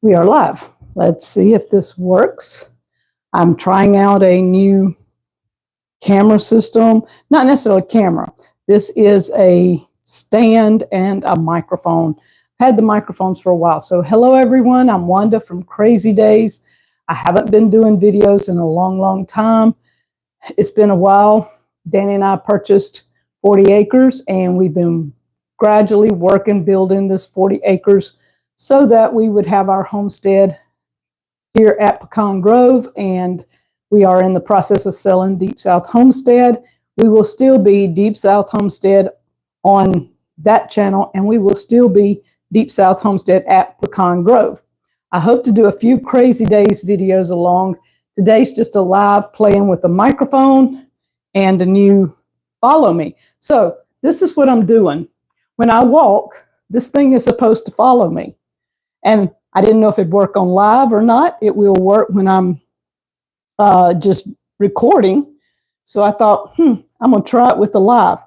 We are live. Let's see if this works. I'm trying out a new camera system, not necessarily a camera. This is a stand and a microphone. I've had the microphones for a while. So hello everyone, I'm Wanda from Crazy Days. I haven't been doing videos in a long time. It's been a while. Danny and I purchased 40 acres and we've been gradually working, building this 40 acres so that we would have our homestead here at Pecan Grove, and we are in the process of selling Deepsouth Homestead. We will still be Deepsouth Homestead on that channel, and we will still be Deepsouth Homestead at Pecan Grove. I hope to do a few Crazy Days videos along. Today's just a live playing with a microphone and a new follow me. So this is what I'm doing. When I walk, this thing is supposed to follow me. And I didn't know if it'd work on live or not. It will work when I'm just recording. So I thought, I'm going to try it with the live.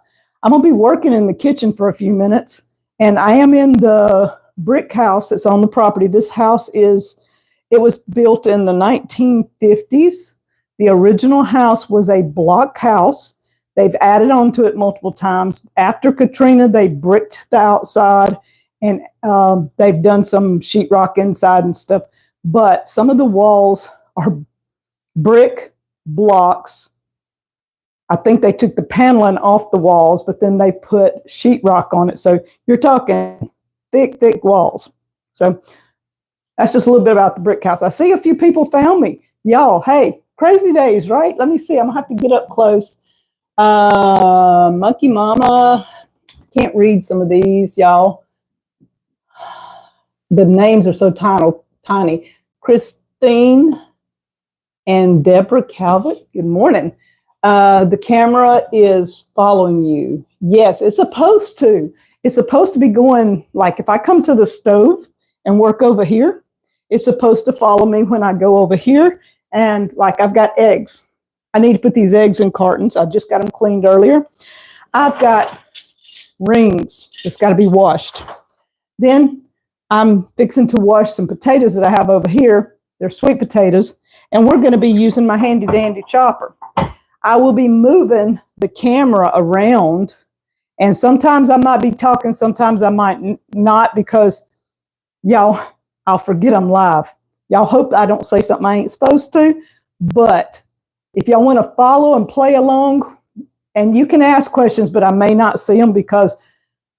I'm going to be working in the kitchen for a few minutes. And I am in the brick house that's on the property. This house it was built in the 1950s. The original house was a block house. They've added on to it multiple times. After Katrina, they bricked the outside and they've done some sheetrock inside and stuff. But some of the walls are brick blocks. I think they took the paneling off the walls, but then they put sheetrock on it. So you're talking thick walls. So that's just a little bit about the brick house. I see a few people found me. Y'all, hey, Crazy Days, right? Let me see. I'm going to have to get up close. Monkey Mama. Can't read some of these, y'all. The names are so tiny. Christine and Deborah Calvert. Good morning. The camera is following you. Yes, it's supposed to. It's supposed to be going, like if I come to the stove and work over here, it's supposed to follow me when I go over here. And like I've got eggs. I need to put these eggs in cartons. I just got them cleaned earlier. I've got rings. It's got to be washed. Then I'm fixing to wash some potatoes that I have over here. They're sweet potatoes. And we're going to be using my handy dandy chopper. I will be moving the camera around. And sometimes I might be talking. Sometimes I might not, because y'all, I'll forget I'm live. Y'all hope I don't say something I ain't supposed to. But if y'all want to follow and play along, and you can ask questions, but I may not see them because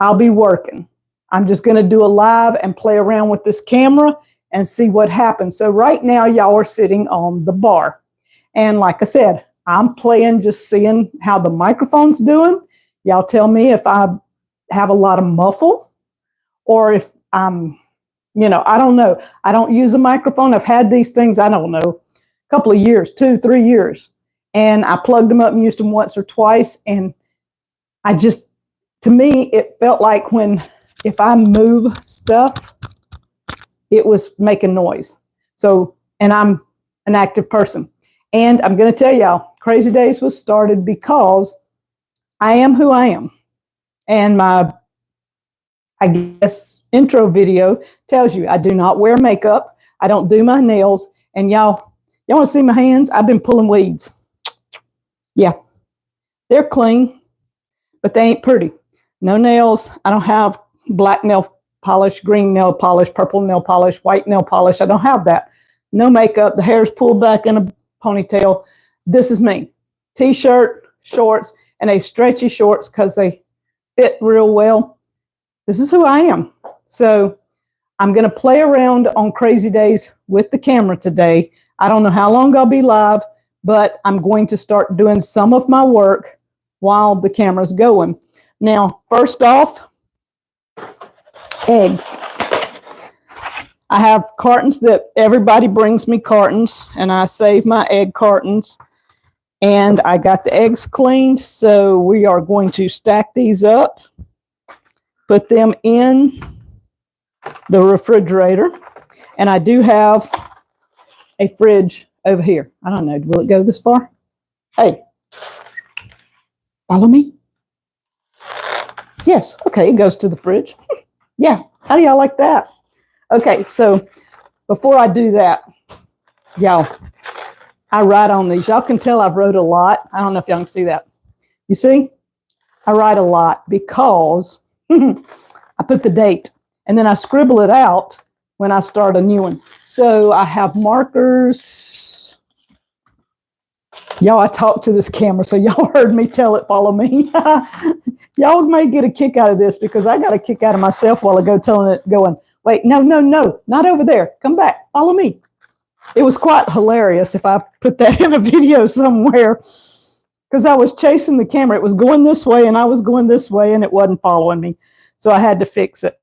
I'll be working. I'm just going to do a live and play around with this camera and see what happens. So right now, y'all are sitting on the bar. And like I said, I'm playing, just seeing how the microphone's doing. Y'all tell me if I have a lot of muffle or if I'm, I don't know. I don't use a microphone. I've had these things, I don't know, a couple of years, 2-3 years. And I plugged them up and used them once or twice. And to me, it felt like if I move stuff, it was making noise. So, and I'm an active person. And I'm going to tell y'all, Crazy Days was started because I am who I am. And my, I guess, intro video tells you I do not wear makeup. I don't do my nails. And y'all want to see my hands? I've been pulling weeds. Yeah, they're clean, but they ain't pretty. No nails. I don't have black nail polish, green nail polish, purple nail polish, white nail polish. I don't have that. No makeup. The hair's pulled back in a ponytail. This is me. T-shirt, shorts, and a stretchy shorts because they fit real well. This is who I am. So I'm going to play around on Crazy Days with the camera today. I don't know how long I'll be live, but I'm going to start doing some of my work while the camera's going. Now, first off, eggs. I have cartons that everybody brings me cartons, and I save my egg cartons. And I got the eggs cleaned, so we are going to stack these up, put them in the refrigerator. And I do have a fridge over here. I don't know, will it go this far? Hey, follow me? Yes, okay, it goes to the fridge. Yeah, how do y'all like that? Okay, so before I do that, y'all, I write on these. Y'all can tell I've wrote a lot. I don't know if y'all can see that. You see? I write a lot because I put the date and then I scribble it out when I start a new one. So I have markers. Y'all, I talked to this camera, so y'all heard me tell it, follow me. Y'all may get a kick out of this because I got a kick out of myself while ago telling it, going, wait, no, not over there. Come back, follow me. It was quite hilarious if I put that in a video somewhere because I was chasing the camera. It was going this way and I was going this way and it wasn't following me. So I had to fix it.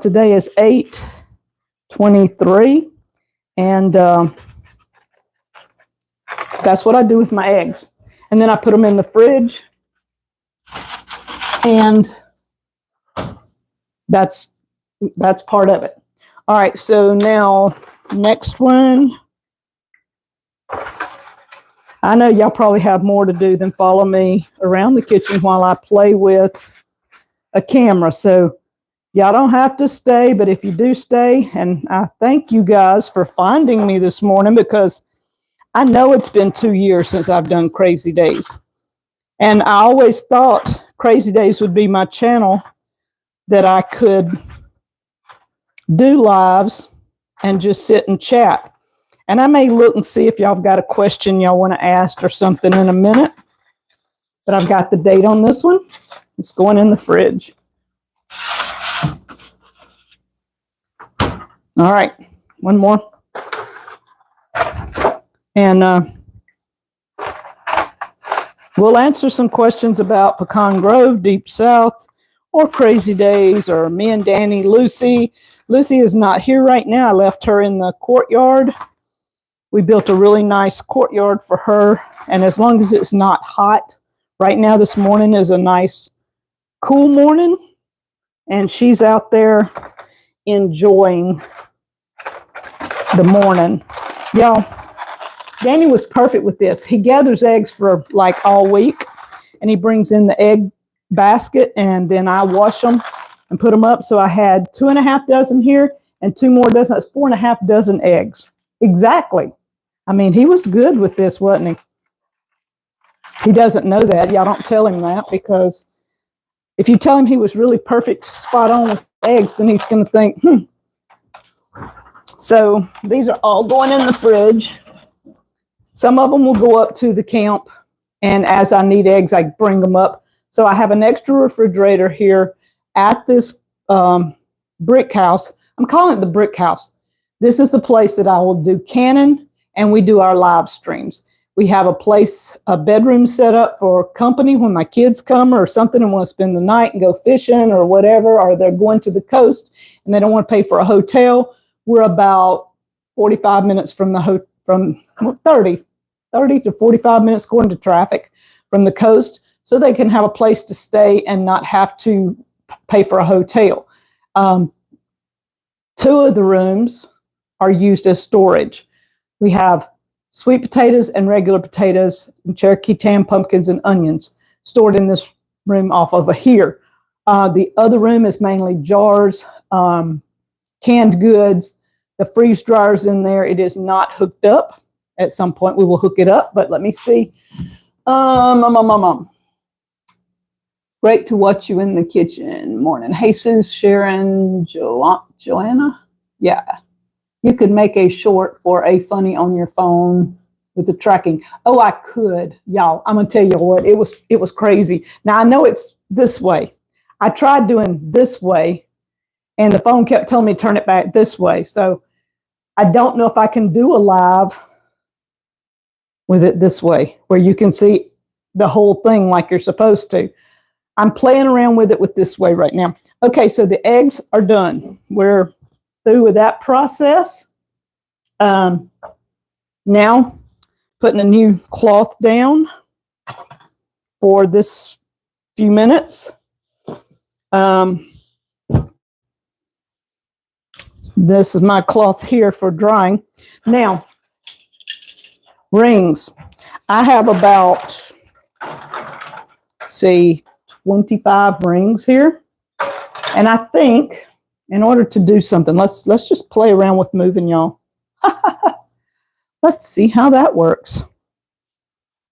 Today is 8/23 and that's what I do with my eggs. And then I put them in the fridge and that's part of it. All right, so now next one. I know y'all probably have more to do than follow me around the kitchen while I play with a camera. So y'all don't have to stay, but if you do stay, and I thank you guys for finding me this morning because I know it's been 2 years since I've done Crazy Days. And I always thought Crazy Days would be my channel that I could do lives and just sit and chat. And I may look and see if y'all have got a question y'all want to ask or something in a minute. But I've got the date on this one. It's going in the fridge. All right, one more. And we'll answer some questions about Pecan Grove, Deep South, or Crazy Days, or me and Danny. Lucy is not here right now. I left her in the courtyard. We built a really nice courtyard for her. And as long as it's not hot, right now this morning is a nice cool morning. And she's out there enjoying the morning. Y'all, Danny was perfect with this. He gathers eggs for like all week. And he brings in the egg basket. And then I wash them and put them up. So I had 2.5 dozen here and 2 more dozen. That's 4.5 dozen eggs. Exactly. I mean, he was good with this, wasn't he? He doesn't know that. Y'all don't tell him that because if you tell him he was really perfect, spot on with eggs, then he's going to think, So these are all going in the fridge. Some of them will go up to the camp. And as I need eggs, I bring them up. So I have an extra refrigerator here at this brick house. I'm calling it the brick house. This is the place that I will do cannon and we do our live streams. We have a bedroom set up for company when my kids come or something and want to spend the night and go fishing or whatever, or they're going to the coast and they don't want to pay for a hotel. We're about 45 minutes from 30 to 45 minutes according to traffic from the coast, so they can have a place to stay and not have to pay for a hotel. 2 of the rooms are used as storage. We have sweet potatoes and regular potatoes, and Cherokee tam pumpkins and onions stored in this room off over here. The other room is mainly jars, canned goods. The freeze dryer's in there. It is not hooked up. At some point we will hook it up, but let me see. Great to watch you in the kitchen. Morning. Jesus, Sharon, Joanna. Yeah. You could make a short for a funny on your phone with the tracking. Oh, I could. Y'all, I'm going to tell you what, it was crazy. Now, I know it's this way. I tried doing this way, and the phone kept telling me to turn it back this way. So I don't know if I can do a live with it this way, where you can see the whole thing like you're supposed to. I'm playing around with it with this way right now. Okay, so the eggs are done. We're through with that process. Now, putting a new cloth down for this few minutes. This is my cloth here for drying. Now, rings. I have about, 25 rings here. And I think in order to do something, let's just play around with moving, y'all. Let's see how that works.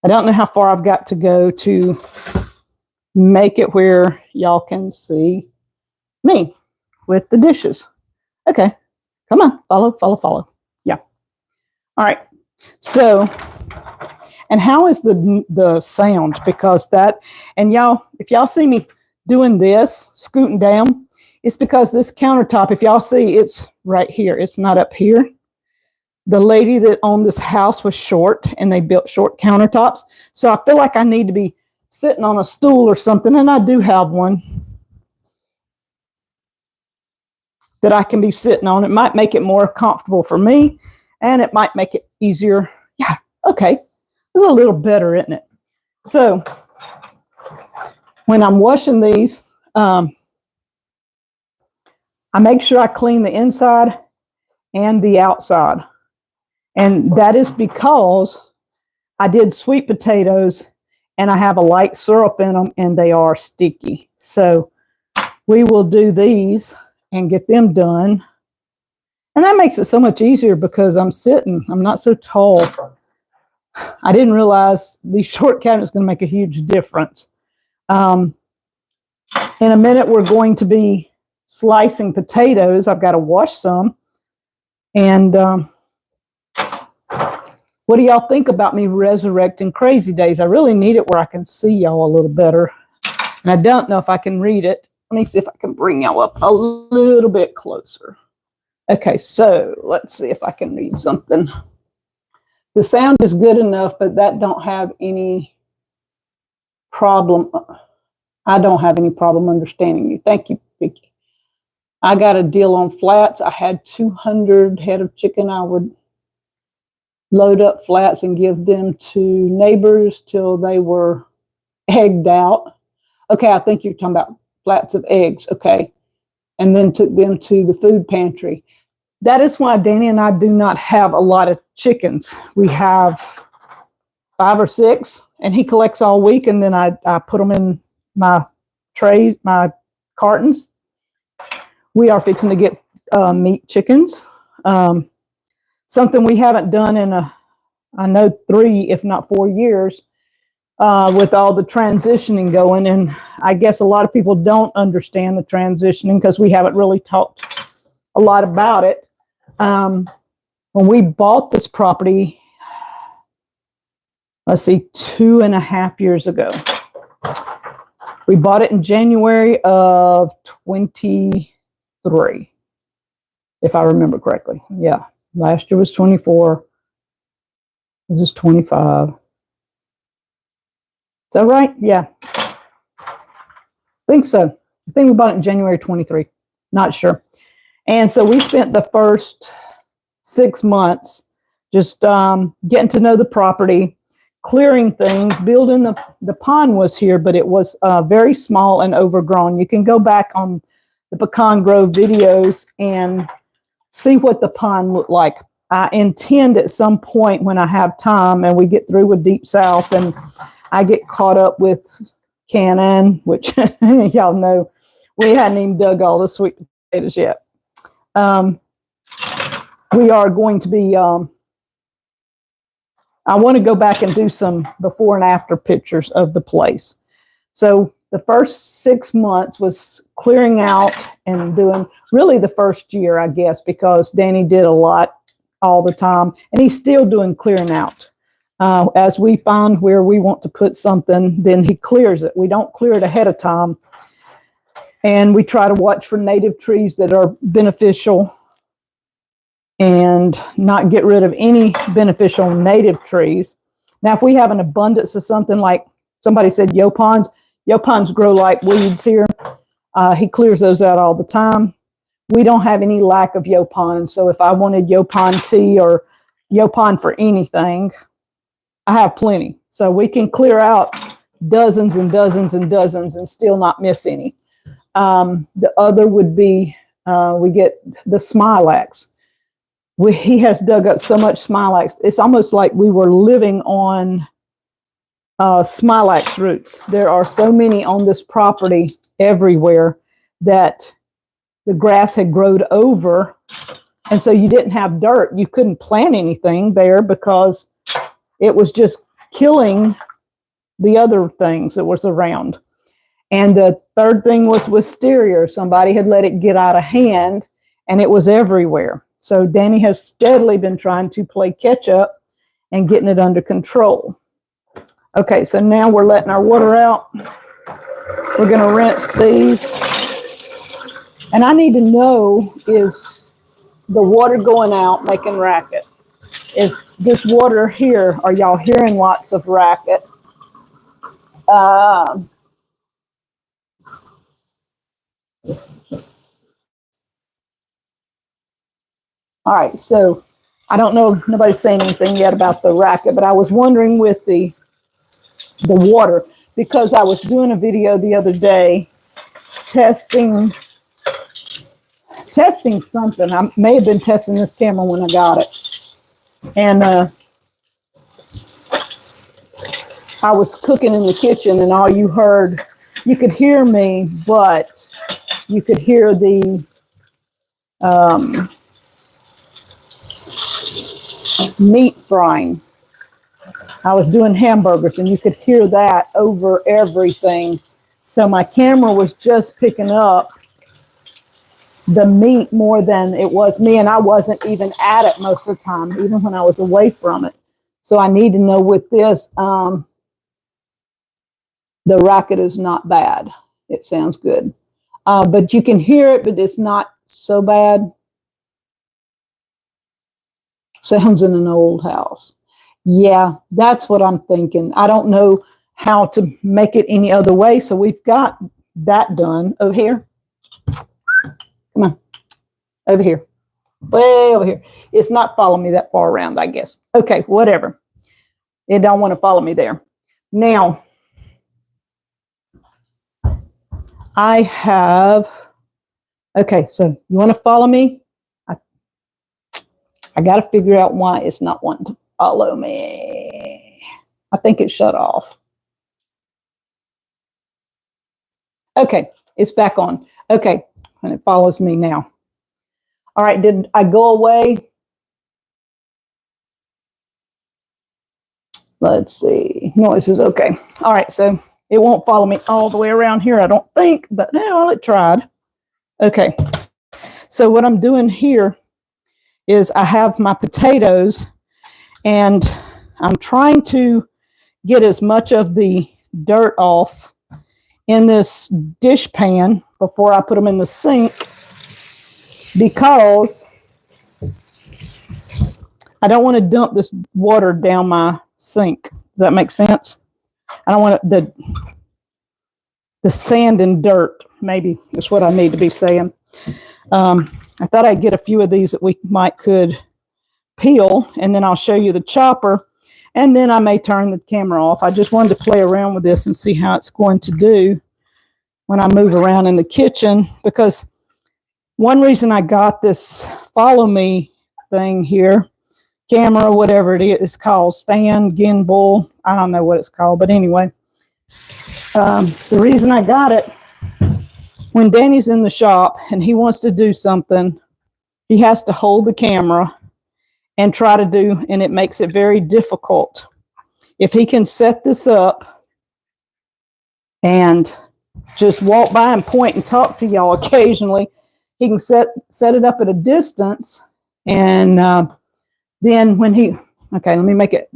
I don't know how far I've got to go to make it where y'all can see me with the dishes. Okay, come on, follow, follow, follow. Yeah. All right. So, and how is the sound? Because that, and y'all, if y'all see me doing this, scooting down, it's because this countertop, if y'all see, it's right here. It's not up here. The lady that owned this house was short, and they built short countertops. So I feel like I need to be sitting on a stool or something, and I do have one that I can be sitting on. It might make it more comfortable for me, and it might make it easier. Yeah, okay. It's a little better, isn't it? So when I'm washing these, I make sure I clean the inside and the outside. And that is because I did sweet potatoes and I have a light syrup in them and they are sticky. So we will do these and get them done. And that makes it so much easier because I'm sitting, I'm not so tall. I didn't realize these short cabinets going to make a huge difference. In a minute, we're going to be slicing potatoes. I've got to wash some. And what do y'all think about me resurrecting Crazy Days? I really need it where I can see y'all a little better. And I don't know if I can read it. Let me see if I can bring y'all up a little bit closer. Okay, so let's see if I can read something. The sound is good enough, but that don't have any problem. I don't have any problem understanding you. Thank you, Vicky. I got a deal on flats. I had 200 head of chicken. I would load up flats and give them to neighbors till they were egged out. Okay, I think you're talking about flats of eggs. Okay. And then took them to the food pantry. That is why Danny and I do not have a lot of chickens. We have 5 or 6, and he collects all week, and then I put them in my trays, my cartons. We are fixing to get meat chickens. Something we haven't done in I know 3, if not 4 years, with all the transitioning going. And I guess a lot of people don't understand the transitioning because we haven't really talked a lot about it. When we bought this property, let's see, 2.5 years ago. We bought it in January of 23, if I remember correctly. Yeah, last year was 24. This is 25. Is that right? Yeah. I think so. I think we bought it in January 23. Not sure. And so we spent the first 6 months just getting to know the property, clearing things, building the pond was here, but it was very small and overgrown. You can go back on the Pecan Grove videos and see what the pond looked like. I intend at some point when I have time and we get through with Deepsouth and I get caught up with Cannon, which y'all know we hadn't even dug all the sweet potatoes yet. We are going to be, I want to go back and do some before and after pictures of the place. So the first 6 months was clearing out and doing, really the first year, I guess, because Danny did a lot all the time, and he's still doing clearing out. As we find where we want to put something, then he clears it. We don't clear it ahead of time. And we try to watch for native trees that are beneficial and not get rid of any beneficial native trees. Now, if we have an abundance of something like somebody said yopons grow like weeds here. He clears those out all the time. We don't have any lack of yopons. So if I wanted yopon tea or yopon for anything, I have plenty. So we can clear out dozens and dozens and dozens and still not miss any. The other would be, we get the smilax. He has dug up so much smilax. It's almost like we were living on smilax roots. There are so many on this property everywhere that the grass had grown over, and so you didn't have dirt. You couldn't plant anything there because it was just killing the other things that was around. And the third thing was wisteria. Somebody had let it get out of hand, and it was everywhere. So Danny has steadily been trying to play catch up and getting it under control. Okay, so now we're letting our water out. We're going to rinse these. And I need to know, is the water going out making racket? Is this water here, are y'all hearing lots of racket? All right, so I don't know, nobody's saying anything yet about the racket, but I was wondering with the water, because I was doing a video the other day testing something. I may have been testing this camera when I got it. And I was cooking in the kitchen, and all you heard, you could hear me, but you could hear the meat frying. I was doing hamburgers, and you could hear that over everything. So my camera was just picking up the meat more than it was me, and I wasn't even at it most of the time, even when I was away from it. So I need to know with this, the racket is not bad. It sounds good. But you can hear it, but it's not so bad. Sounds in an old house. Yeah, that's what I'm thinking. I don't know how to make it any other way. So we've got that done over here. Come on, over here, way over here. It's not following me that far around, I guess. Okay, whatever. It don't want to follow me there. Now, I have, okay, so you want to follow me? I got to figure out why it's not wanting to follow me. I think it shut off. Okay, it's back on. Okay, and it follows me now. All right, did I go away? Let's see. Noise is okay. All right, so it won't follow me all the way around here, I don't think, but well, it tried. Okay, so what I'm doing here is I have my potatoes, and I'm trying to get as much of the dirt off in this dish pan before I put them in the sink, because I don't want to dump this water down my sink. Does that make sense? I don't want the sand and dirt, maybe is what I need to be saying. I thought I'd get a few of these that we could peel, and then I'll show you the chopper, and then I may turn the camera off. I just wanted to play around with this and see how it's going to do when I move around in the kitchen, because one reason I got this follow me thing here, camera, whatever it is called, stand, gimbal, I don't know what it's called, but anyway, the reason I got it, when Danny's in the shop and he wants to do something, he has to hold the camera and try to do, and it makes it very difficult. If he can set this up and just walk by and point and talk to y'all occasionally, he can set it up at a distance, and then when he, okay, let me make it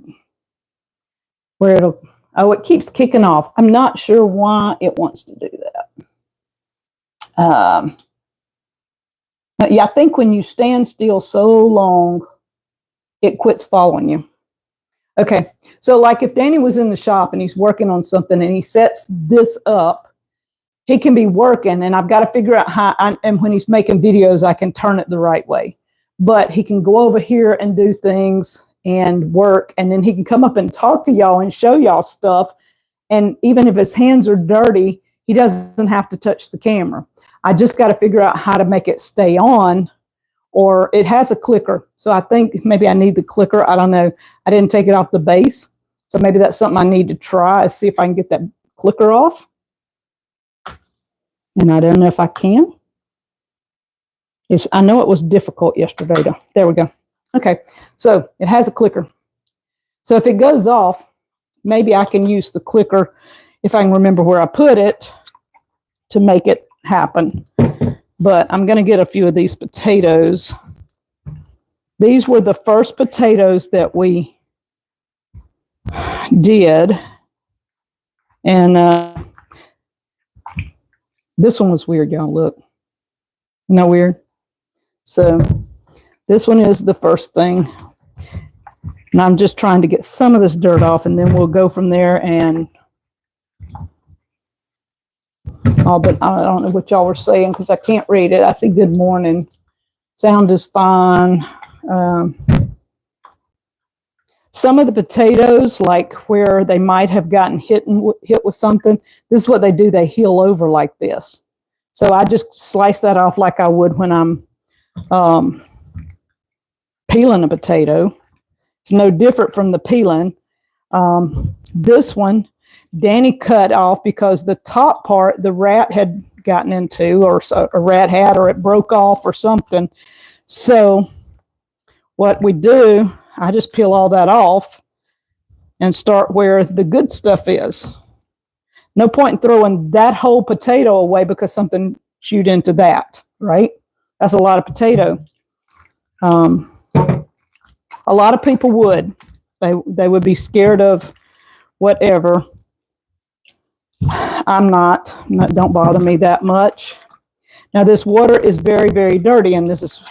where it'll, oh, it keeps kicking off. I'm not sure why it wants to do that. But yeah, I think when you stand still so long, it quits following you. Okay, so like if Danny was in the shop and he's working on something and he sets this up, he can be working, and I've got to figure out how, and when he's making videos, I can turn it the right way. But he can go over here and do things and work, and then he can come up and talk to y'all and show y'all stuff. And even if his hands are dirty, he doesn't have to touch the camera. I just got to figure out how to make it stay on, or it has a clicker. So I think maybe I need the clicker. I don't know. I didn't take it off the base. So maybe that's something I need to try, see if I can get that clicker off. And I don't know if I can. I know it was difficult yesterday though. There we go. Okay, so it has a clicker. So if it goes off, maybe I can use the clicker, if I can remember where I put it, to make it happen. But I'm going to get a few of these potatoes. These were the first potatoes that we did. And this one was weird, y'all. Look. Isn't that weird? So this one is the first thing. And I'm just trying to get some of this dirt off, and then we'll go from there. And but I don't know what y'all were saying because I can't read it. I see good morning. Sound is fine. Some of the potatoes, like where they might have gotten hit with something, this is what they do. They heel over like this. So I just slice that off like I would when I'm peeling a potato. It's no different from the peeling. This one, Danny cut off because the top part, the rat had gotten into, or a rat had, or it broke off or something. So what we do, I just peel all that off and start where the good stuff is. No point in throwing that whole potato away because something chewed into that, right? That's a lot of potato. A lot of people would. They would be scared of whatever. I'm not. Don't bother me that much. Now this water is very, very dirty, and this is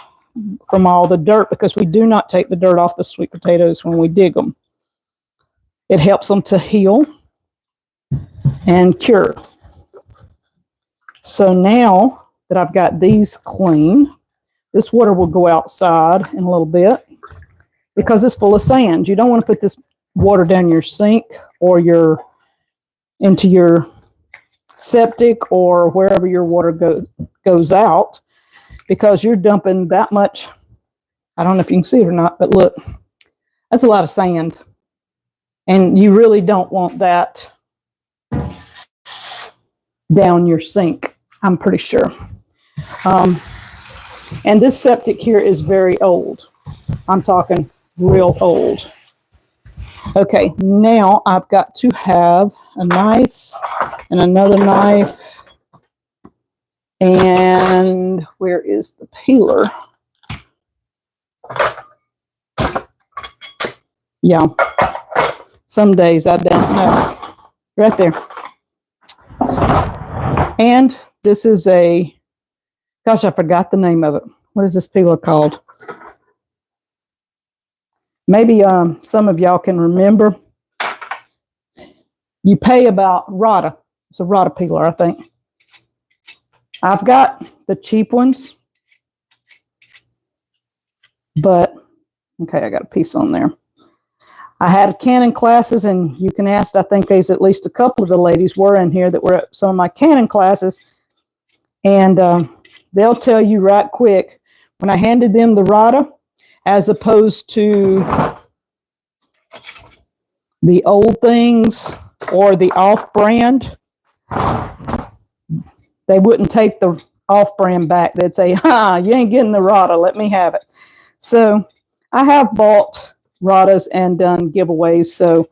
from all the dirt because we do not take the dirt off the sweet potatoes when we dig them. It helps them to heal and cure. So now that I've got these clean, this water will go outside in a little bit because it's full of sand. You don't want to put this water down your sink or into your septic or wherever your water goes out, because you're dumping that much. I don't know if you can see it or not, but look, that's a lot of sand. And you really don't want that down your sink, I'm pretty sure. And this septic here is very old. I'm talking real old. Okay, now I've got to have a knife and another knife. And where is the peeler? Yeah, some days I don't know. Right there. And this is gosh, I forgot the name of it. What is this peeler called? Maybe some of y'all can remember. You pay about Rata. It's a Rata peeler, I think. I've got the cheap ones. But, okay, I got a piece on there. I had Canon classes, and you can ask, I think there's at least a couple of the ladies were in here that were at some of my Canon classes. And they'll tell you right quick, when I handed them the Rata, as opposed to the old things or the off-brand, they wouldn't take the off-brand back. They'd say, you ain't getting the Rata, let me have it. So I have bought Ratas and done giveaways, so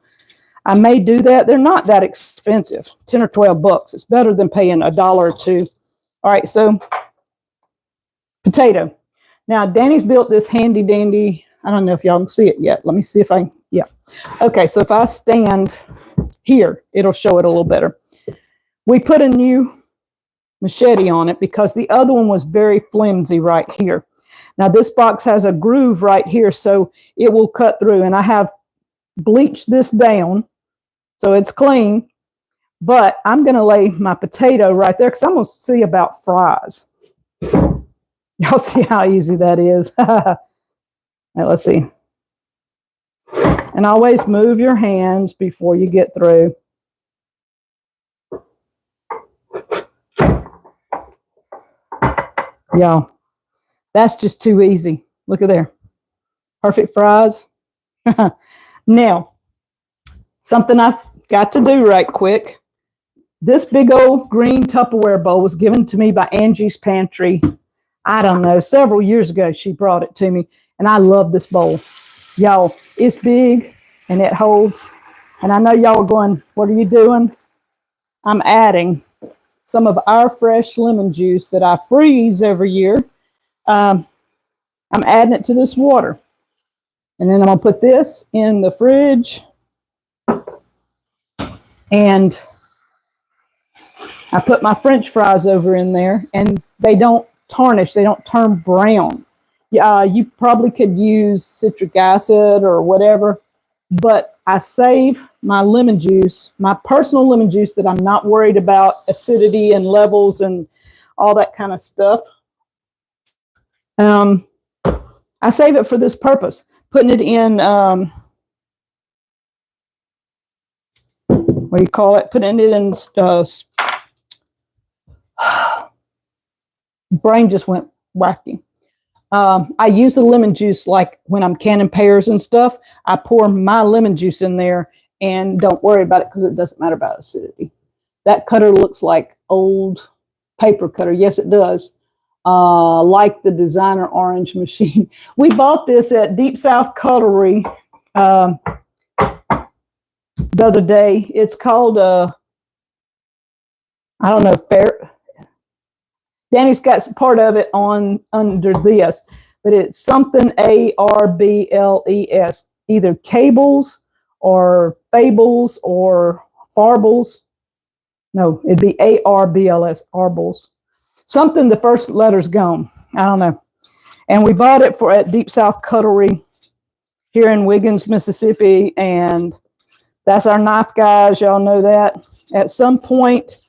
I may do that. They're not that expensive, 10 or 12 bucks. It's better than paying $1 or $2. All right, so potato. Now, Danny's built this handy dandy, I don't know if y'all can see it yet. Let me see if yeah. Okay, so if I stand here, it'll show it a little better. We put a new machete on it because the other one was very flimsy right here. Now, this box has a groove right here, so it will cut through. And I have bleached this down, so it's clean. But I'm going to lay my potato right there because I'm going to see about fries. Y'all see how easy that is? Right, let's see. And always move your hands before you get through. Y'all, that's just too easy. Look at there. Perfect fries. Now, something I've got to do right quick. This big old green Tupperware bowl was given to me by Angie's Pantry. I don't know, several years ago she brought it to me, and I love this bowl. Y'all, it's big and it holds, and I know y'all are going, what are you doing? I'm adding some of our fresh lemon juice that I freeze every year. I'm adding it to this water, and then I'm gonna put this in the fridge, and I put my French fries over in there, and they don't tarnish, they don't turn brown. You probably could use citric acid or whatever, but I save my lemon juice, my personal lemon juice that I'm not worried about acidity and levels and all that kind of stuff. I save it for this purpose, putting it in, what do you call it? Putting it in, brain just went wacky. I use the lemon juice like when I'm canning pears and stuff. I pour my lemon juice in there and don't worry about it because it doesn't matter about acidity. That cutter looks like old paper cutter. Yes, it does. Like the designer orange machine. We bought this at Deepsouth Cutlery the other day. It's called, I don't know, Danny's got part of it on under this, but it's something ARBLES, either cables or fables or farbles. No, it'd be ARBLS, arbles. Something the first letter's gone. I don't know. And we bought it at Deepsouth Cutlery here in Wiggins, Mississippi, and that's our knife guys. Y'all know that. At some point,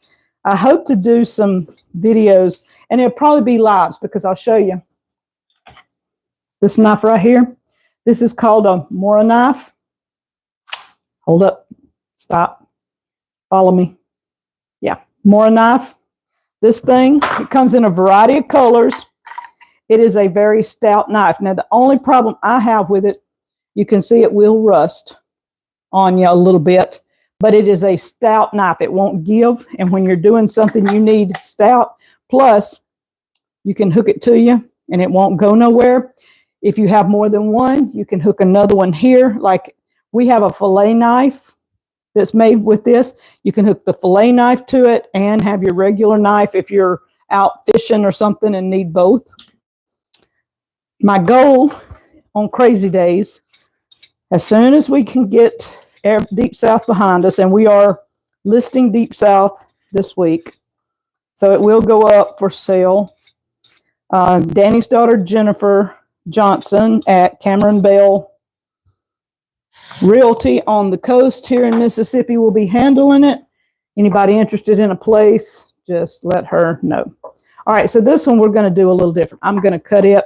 I hope to do some videos, and it'll probably be lives because I'll show you this knife right here. This is called a Mora knife. Hold up. Stop. Follow me. Yeah, Mora knife. This thing, it comes in a variety of colors. It is a very stout knife. Now, the only problem I have with it, you can see it will rust on you a little bit, but it is a stout knife. It won't give, and when you're doing something you need stout, plus you can hook it to you and it won't go nowhere. If you have more than one, you can hook another one here. Like we have a fillet knife that's made with this. You can hook the fillet knife to it and have your regular knife if you're out fishing or something and need both. My goal on crazy days, as soon as we can get Deepsouth behind us, and we are listing Deepsouth this week, so it will go up for sale. Danny's daughter Jennifer Johnson at Cameron Bell Realty on the coast here in Mississippi will be handling it. Anybody interested in a place, just let her know. All right, so this one we're going to do a little different. I'm going to cut it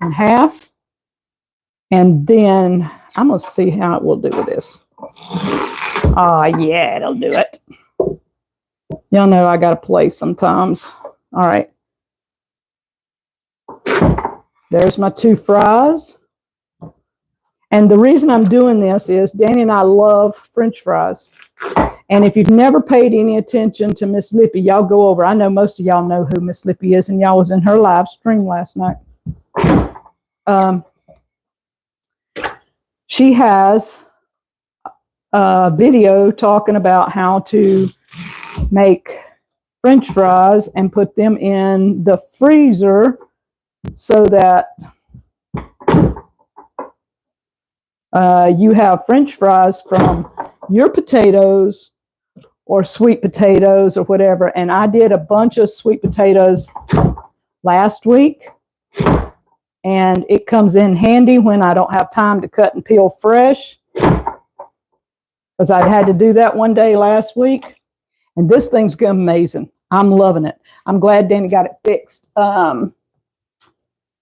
in half, and then I'm going to see how it will do with this. Yeah, it'll do it. Y'all know I got to play sometimes. All right. There's my two fries. And the reason I'm doing this is Danny and I love French fries. And if you've never paid any attention to Miss Lippy, y'all go over. I know most of y'all know who Miss Lippy is, and y'all was in her live stream last night. She has a video talking about how to make French fries and put them in the freezer so that you have French fries from your potatoes or sweet potatoes or whatever. And I did a bunch of sweet potatoes last week, and it comes in handy when I don't have time to cut and peel fresh, because I had to do that one day last week. And this thing's amazing. I'm loving it. I'm glad Danny got it fixed.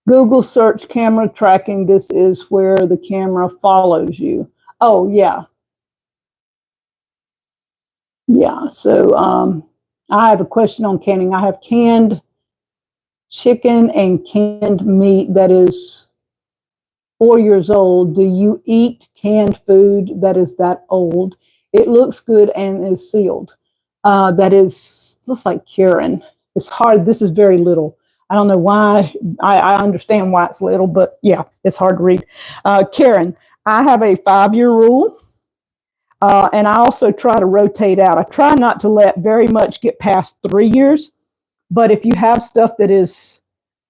Google search camera tracking. This is where the camera follows you. Oh, yeah. Yeah, so I have a question on canning. I have canned chicken and canned meat that is 4 years old. Do you eat canned food that is that old? It looks good and is sealed. Looks like curing. It's hard. This is very little. I don't know why. I understand why it's little, but yeah, it's hard to read. Karen, I have a 5-year rule. And I also try to rotate out. I try not to let very much get past 3 years. But if you have stuff that is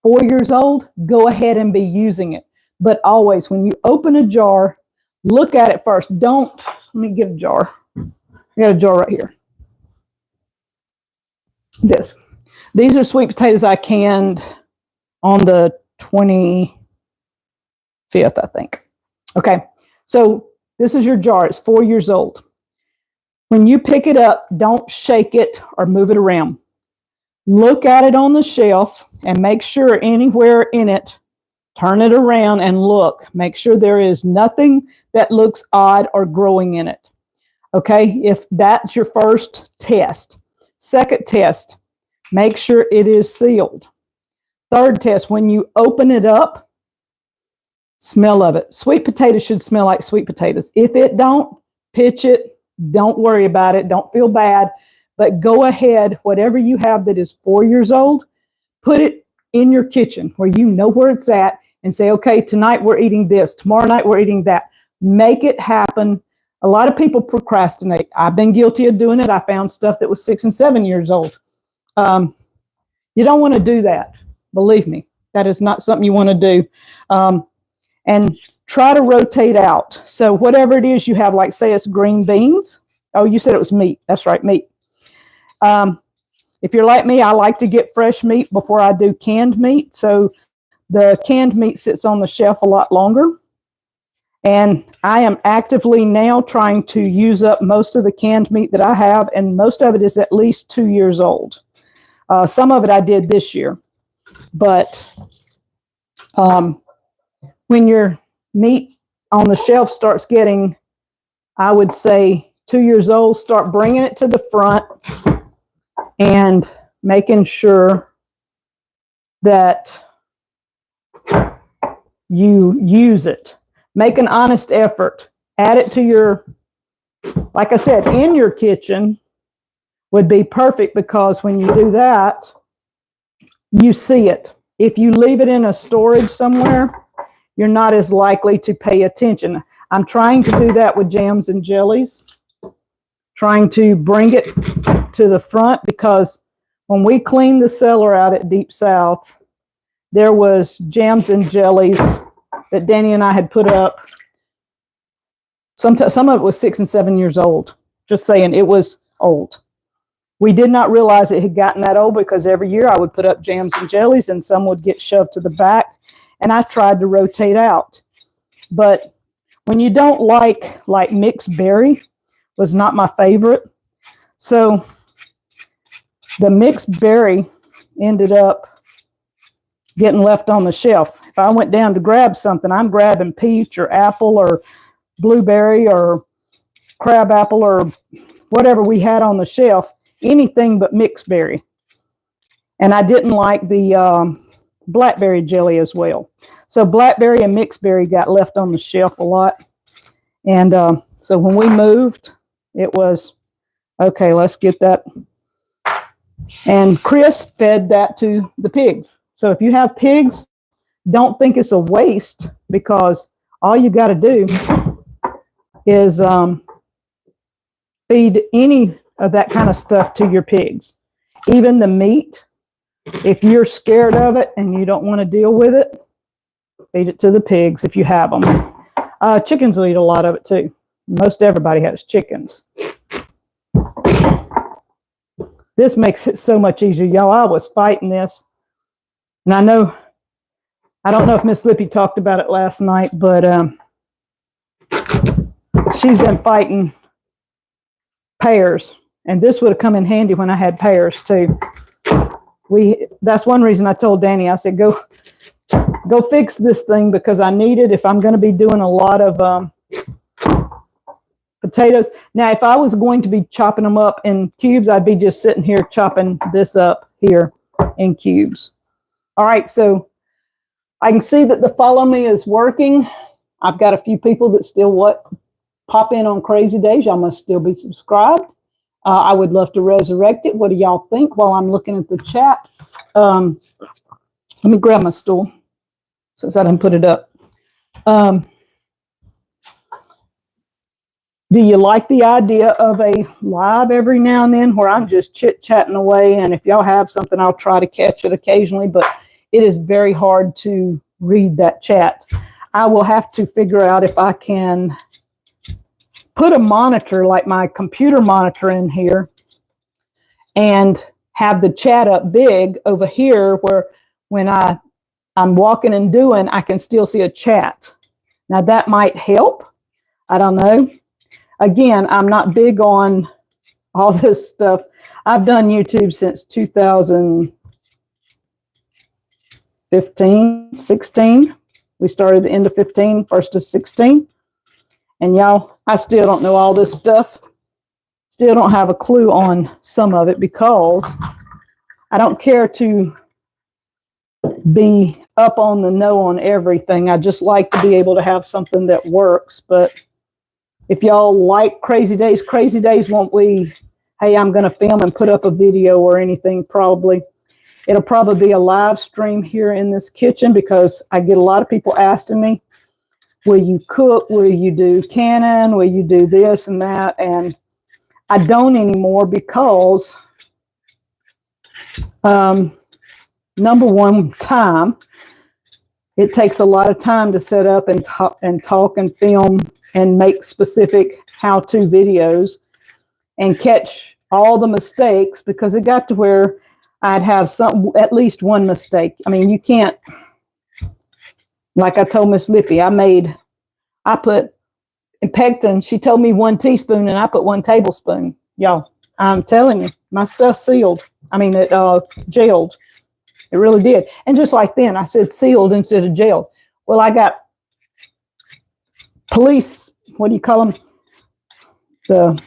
4 years old, go ahead and be using it. But always, when you open a jar, look at it first. Let me get a jar. I got a jar right here. These are sweet potatoes I canned on the 25th, I think. Okay, so this is your jar. It's 4 years old. When you pick it up, don't shake it or move it around. Look at it on the shelf and make sure anywhere in it, turn it around and look. Make sure there is nothing that looks odd or growing in it. Okay, if that's your first test. Second test, make sure it is sealed. Third test, when you open it up, smell of it. Sweet potatoes should smell like sweet potatoes. If it don't, pitch it. Don't worry about it. Don't feel bad. But go ahead, whatever you have that is 4 years old, put it in your kitchen where you know where it's at and say, okay, tonight we're eating this. Tomorrow night we're eating that. Make it happen. A lot of people procrastinate. I've been guilty of doing it. I found stuff that was 6 and 7 years old. You don't want to do that. Believe me, that is not something you want to do. And try to rotate out. So whatever it is you have, like say it's green beans. Oh, you said it was meat. That's right, meat. If you're like me, I like to get fresh meat before I do canned meat. So the canned meat sits on the shelf a lot longer. And I am actively now trying to use up most of the canned meat that I have, and most of it is at least 2 years old. Some of it I did this year. But when your meat on the shelf starts getting, I would say, 2 years old, start bringing it to the front and making sure that you use it. Make an honest effort. Add it to your, like I said, in your kitchen would be perfect, because when you do that, you see it. If you leave it in a storage somewhere, you're not as likely to pay attention. I'm trying to do that with jams and jellies. Trying to bring it to the front, because when we cleaned the cellar out at Deepsouth, there was jams and jellies that Danny and I had put up. Some of it was 6 and 7 years old. Just saying, it was old. We did not realize it had gotten that old, because every year I would put up jams and jellies and some would get shoved to the back, and I tried to rotate out. But when you don't like mixed berry, was not my favorite. So the mixed berry ended up getting left on the shelf. If I went down to grab something, I'm grabbing peach or apple or blueberry or crab apple or whatever we had on the shelf, anything but mixed berry. And I didn't like the blackberry jelly as well. So blackberry and mixed berry got left on the shelf a lot. And so when we moved, it was, okay, let's get that. And Chris fed that to the pigs. So if you have pigs, don't think it's a waste, because all you got to do is feed any of that kind of stuff to your pigs. Even the meat, if you're scared of it and you don't want to deal with it, feed it to the pigs if you have them. Chickens will eat a lot of it too. Most everybody has chickens. This makes it so much easier, y'all. I was fighting this. And I don't know if Miss Lippy talked about it last night, but she's been fighting pears. And this would have come in handy when I had pears too. That's one reason I told Danny, I said, go fix this thing, because I need it if I'm going to be doing a lot of potatoes. Now, if I was going to be chopping them up in cubes, I'd be just sitting here chopping this up here in cubes. All right, so I can see that the follow me is working. I've got a few people that still pop in on crazy days. Y'all must still be subscribed. I would love to resurrect it. What do y'all think while I'm looking at the chat? Let me grab my stool since I didn't put it up. Do you like the idea of a live every now and then where I'm just chit-chatting away? And if y'all have something, I'll try to catch it occasionally, but it is very hard to read that chat. I will have to figure out if I can put a monitor like my computer monitor in here and have the chat up big over here where when I'm walking and doing, I can still see a chat. Now that might help. I don't know. Again, I'm not big on all this stuff. I've done YouTube since 2015, 16. We started the end of 15, first of 16. And y'all, I still don't know all this stuff. Still don't have a clue on some of it because I don't care to be up on the know on everything. I just like to be able to have something that works. But if y'all like crazy days, won't we? Hey, I'm going to film and put up a video or anything probably. It'll probably be a live stream here in this kitchen because I get a lot of people asking me, will you cook? Will you do canning? Will you do this and that? And I don't anymore because, number one, time. It takes a lot of time to set up and talk and film and make specific how-to videos and catch all the mistakes because it got to where I'd have at least one mistake. I mean, you can't, like I told Miss Lippy, I put in pectin, she told me 1 teaspoon and I put 1 tablespoon. Y'all, I'm telling you, my stuff sealed. I mean, it gelled. It really did. And just like then, I said sealed instead of gelled. Well, I got police, what do you call them? The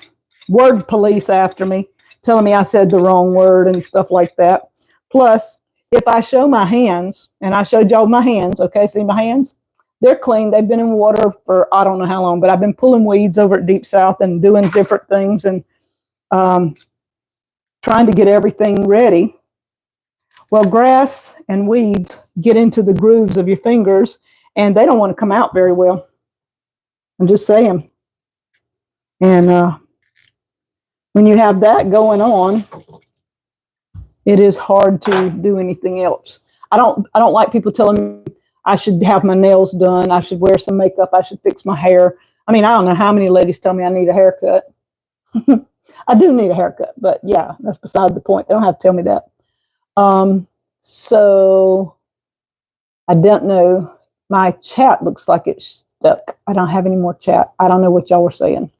word police after me, telling me I said the wrong word and stuff like that. Plus, if I show my hands, and I showed y'all my hands, okay, see my hands? They're clean. They've been in water for I don't know how long, but I've been pulling weeds over at Deepsouth and doing different things and trying to get everything ready. Well, grass and weeds get into the grooves of your fingers, and they don't want to come out very well. I'm just saying. And when you have that going on, it is hard to do anything else. I don't like people telling me I should have my nails done, I should wear some makeup, I should fix my hair. I mean, I don't know how many ladies tell me I need a haircut. I do need a haircut, but yeah, that's beside the point. They don't have to tell me that. So I don't know. My chat looks like it's stuck. I don't have any more chat. I don't know what y'all were saying.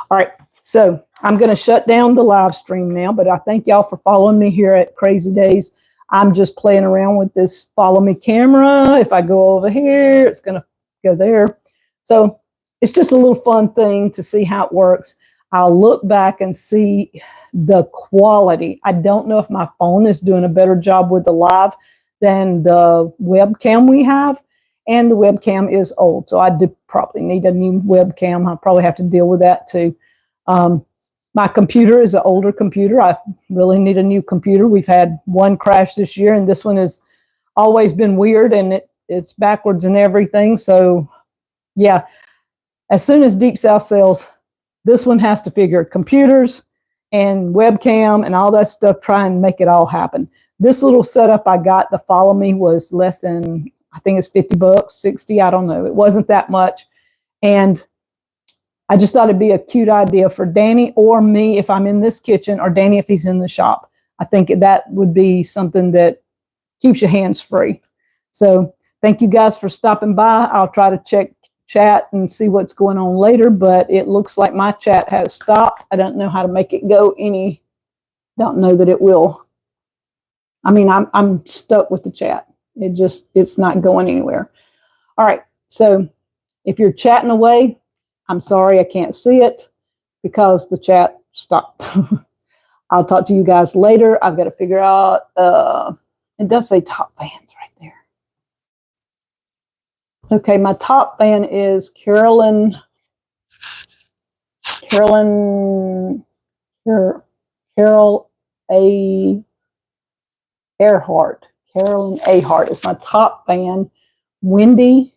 All right. So I'm going to shut down the live stream now, but I thank y'all for following me here at Crazy Days. I'm just playing around with this follow me camera. If I go over here, it's going to go there. So it's just a little fun thing to see how it works. I'll look back and see the quality. I don't know if my phone is doing a better job with the live than the webcam we have. And the webcam is old. So I do probably need a new webcam. I'll probably have to deal with that too. My computer is an older computer. I really need a new computer. We've had one crash this year, and this one has always been weird, and it's backwards and everything. So, yeah, as soon as Deepsouth sells, this one has to figure computers and webcam and all that stuff, try and make it all happen. This little setup I got, the Follow Me, was less than, I think it's $50, 60, I don't know. It wasn't that much. And I just thought it'd be a cute idea for Danny or me if I'm in this kitchen, or Danny if he's in the shop. I think that would be something that keeps your hands free. So thank you guys for stopping by. I'll try to check chat and see what's going on later, but it looks like my chat has stopped. I don't know how to make it go any, don't know that it will. I mean, I'm stuck with the chat. It's not going anywhere. All right. So if you're chatting away, I'm sorry I can't see it because the chat stopped. I'll talk to you guys later. I've got to figure out, it does say top fans right there. Okay, my top fan is Carol A. Earhart. Carolyn Ahart is my top fan. Wendy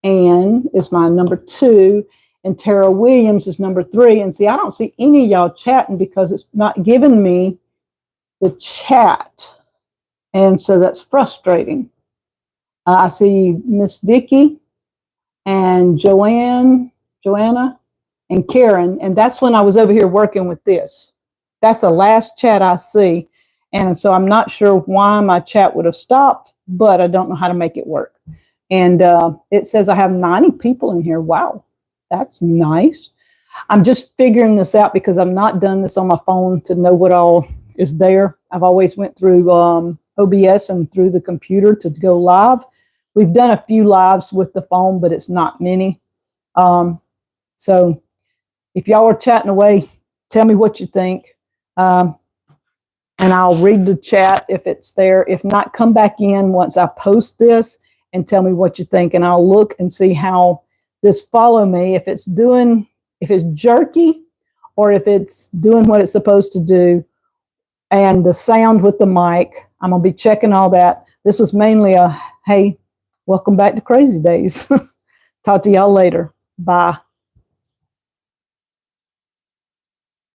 Ann is my number 2. And Tara Williams is number 3. And see, I don't see any of y'all chatting because it's not giving me the chat. And so that's frustrating. I see Miss Vicky and Joanna and Karen. And that's when I was over here working with this. That's the last chat I see. And so I'm not sure why my chat would have stopped, but I don't know how to make it work. And it says I have 90 people in here. Wow, that's nice. I'm just figuring this out because I've not done this on my phone to know what all is there. I've always went through OBS and through the computer to go live. We've done a few lives with the phone, but it's not many. So if y'all are chatting away, tell me what you think. And I'll read the chat if it's there. If not, come back in once I post this and tell me what you think. And I'll look and see how this follow me, if it's jerky or if it's doing what it's supposed to do. And the sound with the mic, I'm going to be checking all that. This was mainly a, hey, welcome back to Crazy Days. Talk to y'all later. Bye.